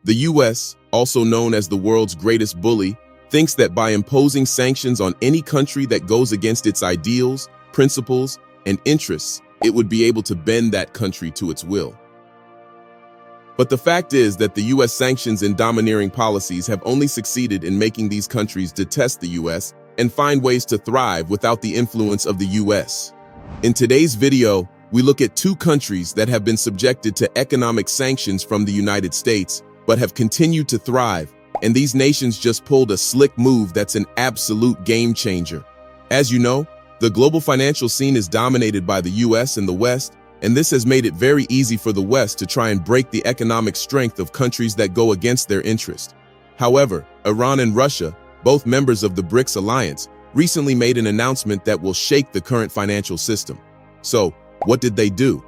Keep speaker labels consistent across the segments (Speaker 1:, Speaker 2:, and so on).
Speaker 1: The US, also known as the world's greatest bully, thinks that by imposing sanctions on any country that goes against its ideals, principles, and interests, it would be able to bend that country to its will. But the fact is that the US sanctions and domineering policies have only succeeded in making these countries detest the US and find ways to thrive without the influence of the US. In today's video, we look at two countries that have been subjected to economic sanctions from the United States, but have continued to thrive, and these nations just pulled a slick move that's an absolute game changer. As you know, the global financial scene is dominated by the US and the West, and this has made it very easy for the West to try and break the economic strength of countries that go against their interest. However, Iran and Russia, both members of the BRICS alliance, recently made an announcement that will shake the current financial system. So, what did they do?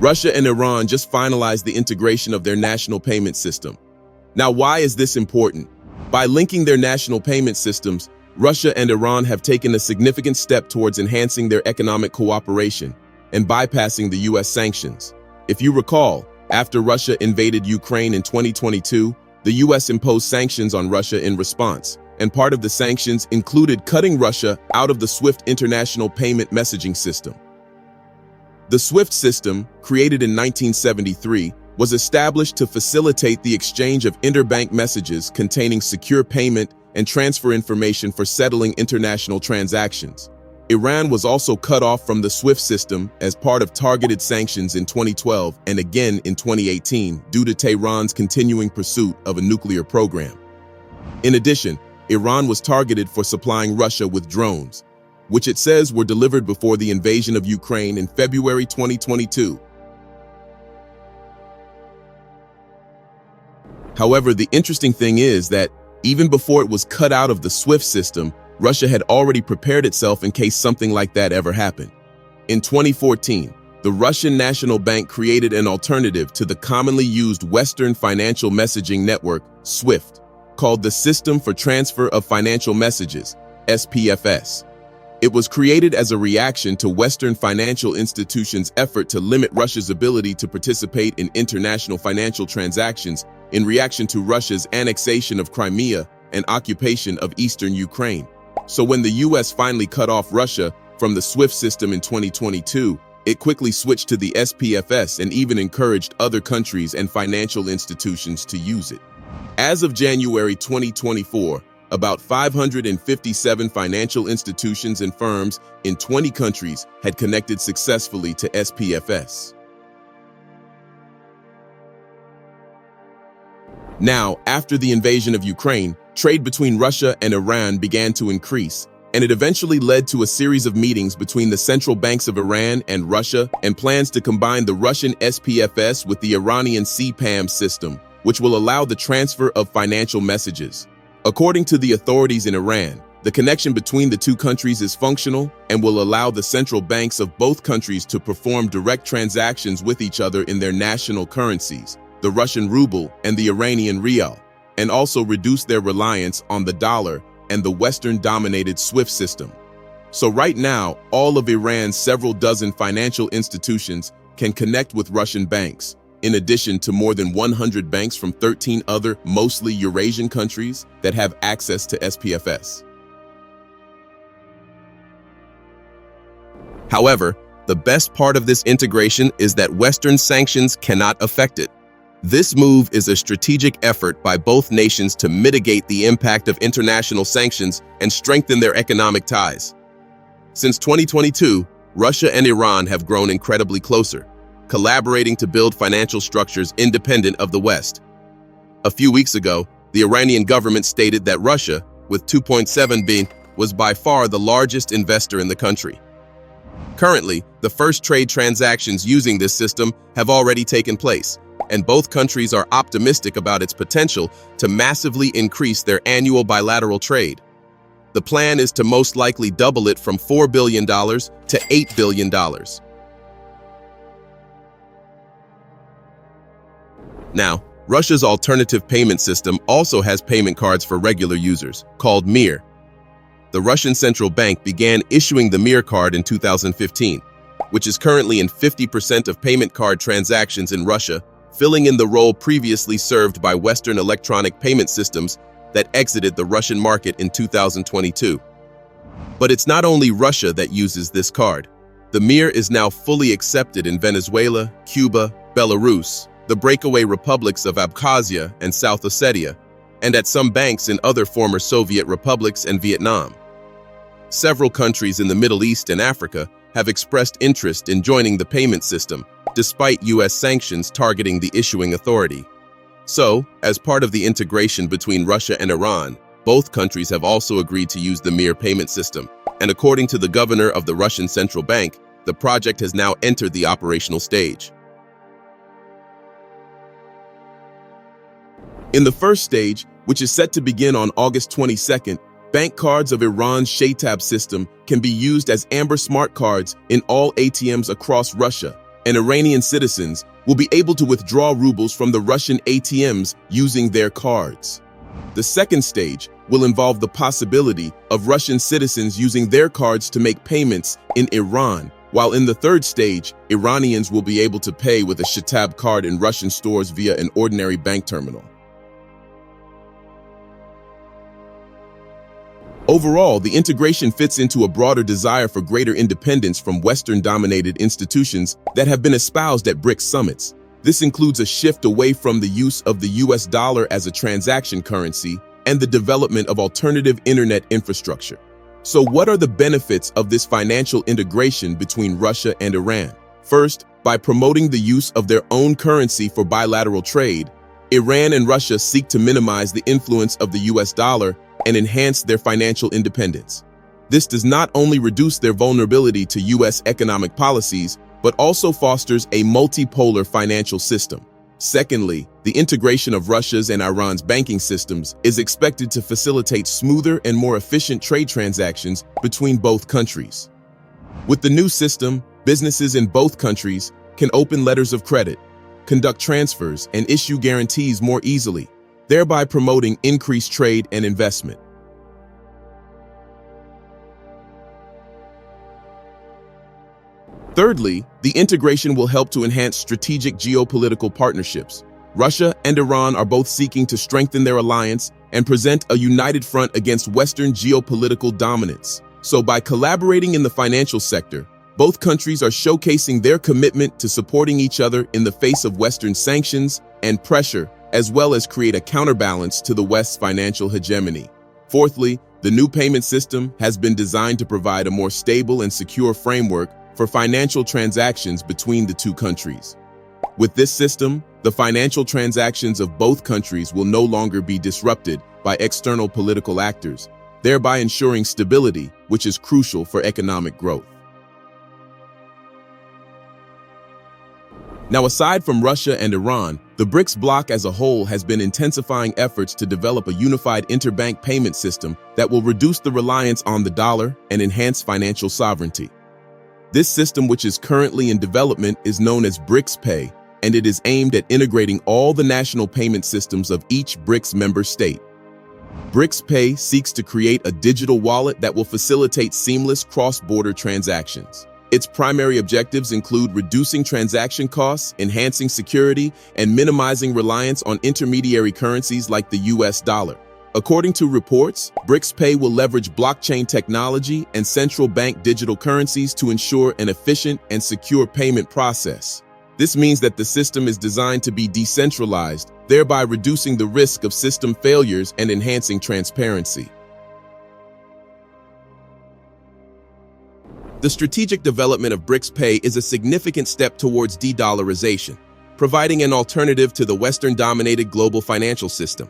Speaker 1: Russia and Iran just finalized the integration of their national payment system. Now, why is this important? By linking their national payment systems, Russia and Iran have taken a significant step towards enhancing their economic cooperation and bypassing the US sanctions. If you recall, after Russia invaded Ukraine in 2022, the US imposed sanctions on Russia in response, and part of the sanctions included cutting Russia out of the SWIFT international payment messaging system. The SWIFT system, created in 1973, was established to facilitate the exchange of interbank messages containing secure payment and transfer information for settling international transactions. Iran was also cut off from the SWIFT system as part of targeted sanctions in 2012 and again in 2018 due to Tehran's continuing pursuit of a nuclear program. In addition, Iran was targeted for supplying Russia with drones, which it says were delivered before the invasion of Ukraine in February 2022. However, the interesting thing is that even before it was cut out of the SWIFT system, Russia had already prepared itself in case something like that ever happened. In 2014, the Russian National Bank created an alternative to the commonly used Western financial messaging network, SWIFT, called the System for Transfer of Financial Messages, SPFS. It was created as a reaction to Western financial institutions' effort to limit Russia's ability to participate in international financial transactions in reaction to Russia's annexation of Crimea and occupation of eastern Ukraine. So when the US finally cut off Russia from the SWIFT system in 2022, it quickly switched to the SPFS and even encouraged other countries and financial institutions to use it. As of January 2024, about 557 financial institutions and firms in 20 countries had connected successfully to SPFS. Now, after the invasion of Ukraine, trade between Russia and Iran began to increase, and it eventually led to a series of meetings between the central banks of Iran and Russia and plans to combine the Russian SPFS with the Iranian CPAM system, which will allow the transfer of financial messages. According to the authorities in Iran, the connection between the two countries is functional and will allow the central banks of both countries to perform direct transactions with each other in their national currencies, the Russian ruble and the Iranian rial, and also reduce their reliance on the dollar and the Western-dominated SWIFT system. So right now, all of Iran's several dozen financial institutions can connect with Russian banks, in addition to more than 100 banks from 13 other, mostly Eurasian countries that have access to SPFS. However, the best part of this integration is that Western sanctions cannot affect it. This move is a strategic effort by both nations to mitigate the impact of international sanctions and strengthen their economic ties. Since 2022, Russia and Iran have grown incredibly closer, collaborating to build financial structures independent of the West. A few weeks ago, the Iranian government stated that Russia, with 2.7 billion, was by far the largest investor in the country. Currently, the first trade transactions using this system have already taken place, and both countries are optimistic about its potential to massively increase their annual bilateral trade. The plan is to most likely double it from $4 billion to $8 billion. Now, Russia's alternative payment system also has payment cards for regular users, called MIR. The Russian central bank began issuing the MIR card in 2015, which is currently in 50% of payment card transactions in Russia, filling in the role previously served by Western electronic payment systems that exited the Russian market in 2022. But it's not only Russia that uses this card. The Mir is now fully accepted in Venezuela, Cuba, Belarus, the breakaway republics of Abkhazia and South Ossetia, and at some banks in other former Soviet republics and Vietnam. Several countries in the Middle East and Africa have expressed interest in joining the payment system, despite U.S. sanctions targeting the issuing authority. So, as part of the integration between Russia and Iran, both countries have also agreed to use the Mir payment system, and according to the governor of the Russian Central Bank, the project has now entered the operational stage. In the first stage, which is set to begin on August 22nd, bank cards of Iran's Shaytab system can be used as Amber Smart cards in all ATMs across Russia, and Iranian citizens will be able to withdraw rubles from the Russian ATMs using their cards. The second stage will involve the possibility of Russian citizens using their cards to make payments in Iran, while in the third stage, Iranians will be able to pay with a Shaytab card in Russian stores via an ordinary bank terminal. Overall, the integration fits into a broader desire for greater independence from Western-dominated institutions that have been espoused at BRICS summits. This includes a shift away from the use of the US dollar as a transaction currency and the development of alternative internet infrastructure. So what are the benefits of this financial integration between Russia and Iran? First, by promoting the use of their own currency for bilateral trade, Iran and Russia seek to minimize the influence of the US dollar and enhance their financial independence. This does not only reduce their vulnerability to US economic policies, but also fosters a multipolar financial system. Secondly, the integration of Russia's and Iran's banking systems is expected to facilitate smoother and more efficient trade transactions between both countries. With the new system, businesses in both countries can open letters of credit, conduct transfers, and issue guarantees more easily, thereby promoting increased trade and investment. Thirdly, the integration will help to enhance strategic geopolitical partnerships. Russia and Iran are both seeking to strengthen their alliance and present a united front against Western geopolitical dominance. So by collaborating in the financial sector, both countries are showcasing their commitment to supporting each other in the face of Western sanctions and pressure, as well as create a counterbalance to the West's financial hegemony. Fourthly, the new payment system has been designed to provide a more stable and secure framework for financial transactions between the two countries. With this system, the financial transactions of both countries will no longer be disrupted by external political actors, thereby ensuring stability, which is crucial for economic growth. Now, aside from Russia and Iran, the BRICS bloc as a whole has been intensifying efforts to develop a unified interbank payment system that will reduce the reliance on the dollar and enhance financial sovereignty. This system, which is currently in development, is known as BRICS Pay, and it is aimed at integrating all the national payment systems of each BRICS member state. BRICS Pay seeks to create a digital wallet that will facilitate seamless cross-border transactions. Its primary objectives include reducing transaction costs, enhancing security, and minimizing reliance on intermediary currencies like the US dollar. According to reports, BRICS Pay will leverage blockchain technology and central bank digital currencies to ensure an efficient and secure payment process. This means that the system is designed to be decentralized, thereby reducing the risk of system failures and enhancing transparency. The strategic development of BRICS Pay is a significant step towards de-dollarization, providing an alternative to the Western-dominated global financial system.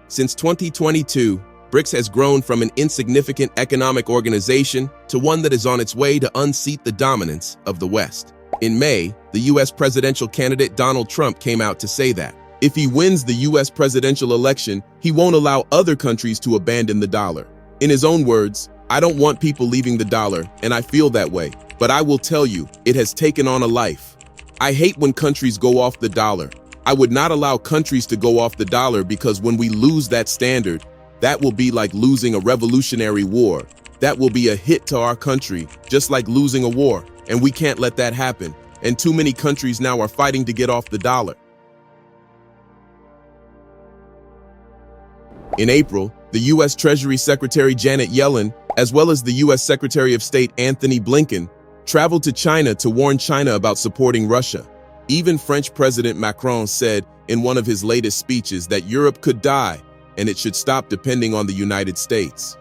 Speaker 1: Since 2022, BRICS has grown from an insignificant economic organization to one that is on its way to unseat the dominance of the West. In May, the U.S. presidential candidate Donald Trump came out to say that if he wins the U.S. presidential election, he won't allow other countries to abandon the dollar. In his own words, "I don't want people leaving the dollar, and I feel that way, but I will tell you, it has taken on a life. I hate when countries go off the dollar. I would not allow countries to go off the dollar because when we lose that standard, that will be like losing a revolutionary war. That will be a hit to our country, just like losing a war. and we can't let that happen, and too many countries now are fighting to get off the dollar. In April, the U.S. Treasury Secretary Janet Yellen, as well as the U.S. Secretary of State Antony Blinken, traveled to China to warn China about supporting Russia. Even French President Macron said in one of his latest speeches that Europe could die and it should stop depending on the United States.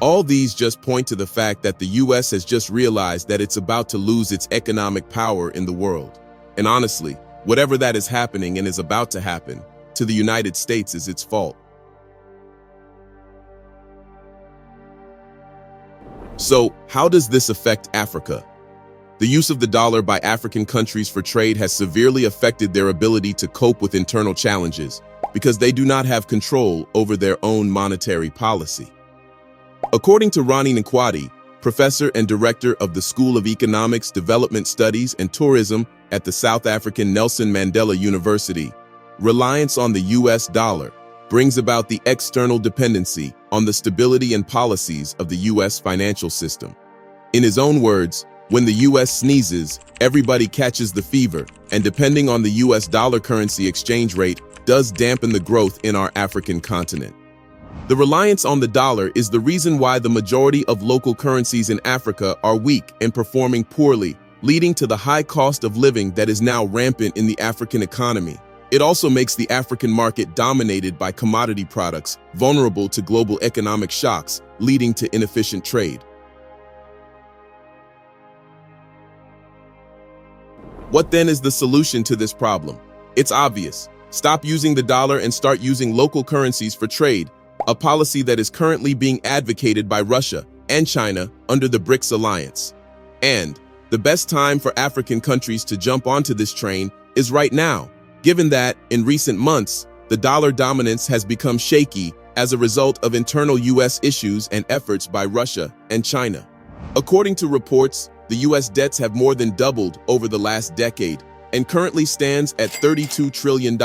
Speaker 1: All these just point to the fact that the U.S. has just realized that it's about to lose its economic power in the world. And honestly, whatever that is happening and is about to happen to the United States is its fault. So, how does this affect Africa? The use of the dollar by African countries for trade has severely affected their ability to cope with internal challenges because they do not have control over their own monetary policy. According to Ronnie Nkwati, professor and director of the School of Economics, Development Studies and Tourism at the South African Nelson Mandela University, reliance on the US dollar brings about the external dependency on the stability and policies of the US financial system. In his own words, when the US sneezes, everybody catches the fever, and depending on the US dollar currency exchange rate does dampen the growth in our African continent. The reliance on the dollar is the reason why the majority of local currencies in Africa are weak and performing poorly, leading to the high cost of living that is now rampant in the African economy. It also makes the African market dominated by commodity products, vulnerable to global economic shocks, leading to inefficient trade. What then is the solution to this problem? It's obvious. Stop using the dollar and start using local currencies for trade, a policy that is currently being advocated by Russia and China under the BRICS alliance. And the best time for African countries to jump onto this train is right now, given that, in recent months, the dollar dominance has become shaky as a result of internal U.S. issues and efforts by Russia and China. According to reports, the U.S. debts have more than doubled over the last decade and currently stands at $32 trillion,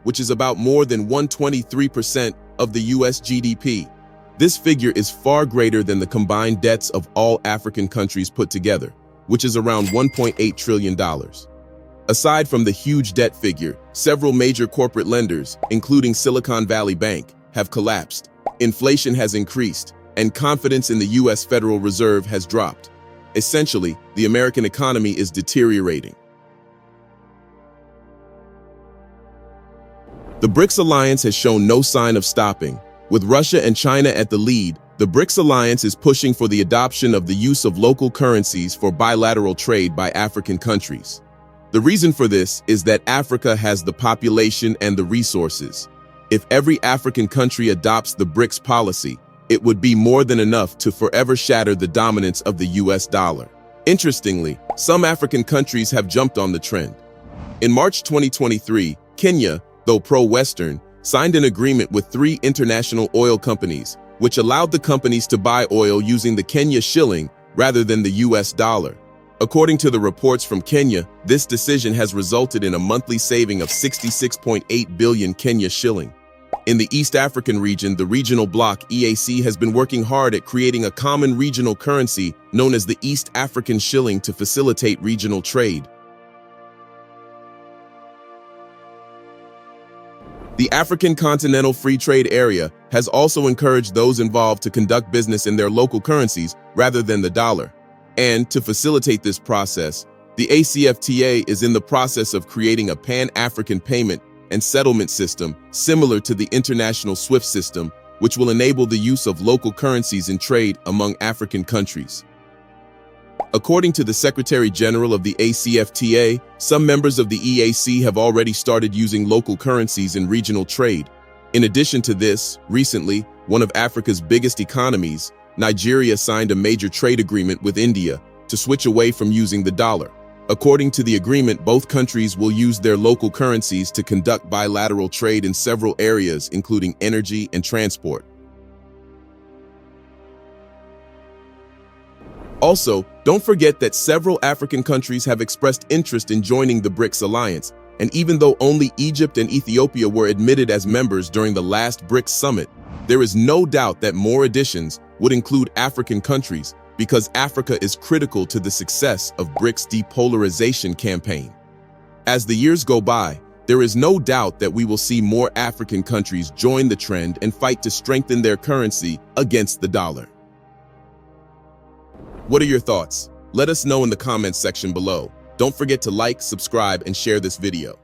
Speaker 1: which is about more than 123% of the U.S. GDP. This figure is far greater than the combined debts of all African countries put together, which is around $1.8 trillion. Aside from the huge debt figure, several major corporate lenders, including Silicon Valley Bank, have collapsed. Inflation has increased, and confidence in the U.S. Federal Reserve has dropped. Essentially, the American economy is deteriorating. The BRICS alliance has shown no sign of stopping. With Russia and China at the lead, the BRICS alliance is pushing for the adoption of the use of local currencies for bilateral trade by African countries. The reason for this is that Africa has the population and the resources. If every African country adopts the BRICS policy, it would be more than enough to forever shatter the dominance of the US dollar. Interestingly, some African countries have jumped on the trend. In March 2023, Kenya, though pro-Western, signed an agreement with 3 international oil companies, which allowed the companies to buy oil using the Kenya shilling rather than the US dollar. According to the reports from Kenya, this decision has resulted in a monthly saving of 66.8 billion Kenya shilling. In the East African region, the regional bloc EAC has been working hard at creating a common regional currency known as the East African shilling to facilitate regional trade. The African Continental Free Trade Area has also encouraged those involved to conduct business in their local currencies rather than the dollar. And to facilitate this process, the ACFTA is in the process of creating a pan-African payment and settlement system similar to the international SWIFT system, which will enable the use of local currencies in trade among African countries. According to the Secretary General of the ACFTA, some members of the EAC have already started using local currencies in regional trade. In addition to this, recently, one of Africa's biggest economies, Nigeria, signed a major trade agreement with India to switch away from using the dollar. According to the agreement, both countries will use their local currencies to conduct bilateral trade in several areas, including energy and transport. Also, don't forget that several African countries have expressed interest in joining the BRICS alliance, and even though only Egypt and Ethiopia were admitted as members during the last BRICS summit, there is no doubt that more additions would include African countries, because Africa is critical to the success of BRICS depolarization campaign. As the years go by, there is no doubt that we will see more African countries join the trend and fight to strengthen their currency against the dollar. What are your thoughts? Let us know in the comments section below. Don't forget to like, subscribe, and share this video.